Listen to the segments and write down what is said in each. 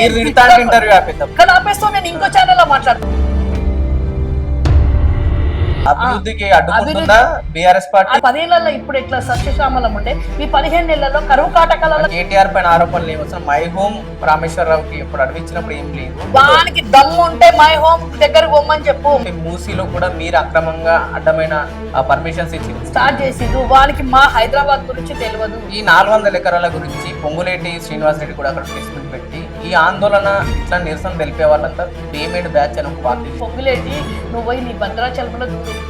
Interview ఆపేస్తావు. నేను ఇంకో channel లో మాట్లాడుతాను. అభివృద్ధికి అడ్డుకుంటుందా బీఆర్ఎస్ పార్టీ? 10 ఏళ్లలో ఇప్పుడు ఎట్లా సస్యశ్యామలం ఉంటే ఈ 15 నెలల్లో కరువు కాటకాలలో కేటీఆర్ పైన ఆరోపణలు ఏమొస్తాయి? మై హోమ్ రామేశ్వరరావుకి ఇప్పుడు అడిగించినప్పుడు ఏం లేదు. వానికి దమ్ము ఉంటే మై హోమ్ దగ్గర పోమని చెప్పు. మూసీలో కూడా మీరు అక్రమంగా అడ్డమైన పర్మిషన్స్ ఇచ్చింది స్టార్ట్ చేసిండు. వానికి మా హైదరాబాద్ గురించి తెలియదు. ఈ 400 ఎకరాల గురించి పొంగులేటి శ్రీనివాస్ రెడ్డి కూడా అక్కడ ప్రెస్ మీట్ పెట్టి ఈ ఆందోళన ఇట్లా నిరసన తెలిపే వాళ్ళంతా పేమెంట్ బ్యాచ్ అని ఒక పార్టీ. పొంగులేటి నువ్వు పోయి నీ భద్రాచలంలో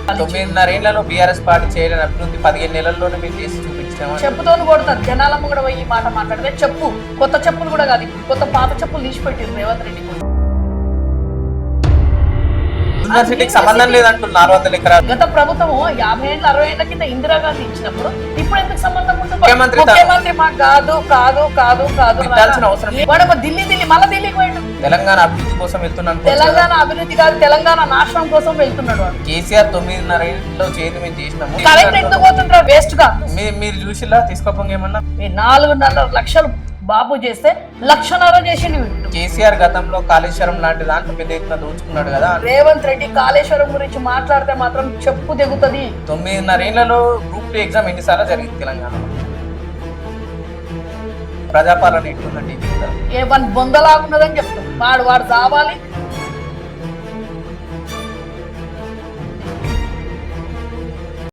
9.5 ఏళ్లలో బీఆర్ఎస్ పార్టీ చేయలేని అభివృద్ధి 15 నెలల్లోనే మేము చేసి చూపించాము. చెప్పుతోని కొడతారు జనాలమ్మ కూడా పోయి ఈ మాట మాట్లాడితే. చెప్పు కొత్త చెప్పులు కూడా కాదు, కొత్త పాత చెప్పులు తీసిపెట్టిరు రేవంత్ రెడ్డి కూడా. యూనివర్సిటీకి సంబంధం లేదంటున్నారు 400 ఎకరాలు. గత ప్రభుత్వం 50 ఏళ్ళ 60 ఏళ్ల కింద ఇందిరాగాంధీ ఇచ్చినప్పుడు ఇప్పుడు ఎందుకు సంబంధం ఉంటుంది? ముఖ్యమంత్రి మాకు కాదు కాదు కాదు కాదు అవసరం. వాడు ఢిల్లీ మళ్ళీ ఢిల్లీకి పోయాడు. తెలంగాణ అభివృద్ధి కోసం వెళ్తున్నాను. తెలంగాణ అభివృద్ధి కాదు, తెలంగాణ నాశనం కోసం వెళ్తున్నాడు వాడు. కేసీఆర్ 9.5 ఏళ్ళలో చేతి మేము చేసినాము. కలెక్టర్ ఎందుకు పోతుంటారా వేస్ట్ గా? మీరు చూసిలా తీసుకోపోంగా ఏమన్నా? 4.5 లక్షలు బాబు చేస్తే 1.5 చేసిండు. కేసీఆర్ గతంలో కాళేశ్వరం లాంటి దాంట్లో పెద్ద ఎత్తున దోచుకున్నాడు కదా. రేవంత్ రెడ్డి కాళేశ్వరం గురించి మాట్లాడితే మాత్రం చెప్పు దిగుతుంది. 9.5 ఏళ్లలో గ్రూప్ 2 ఎగ్జామ్ ఎన్నిసార్లు జరిగింది తెలంగాణలో? ప్రజాపాలన ఎట్లుందండి? ఏ వన్ బొందలాగున్నదని చెప్తాం. వాడు చావాలి,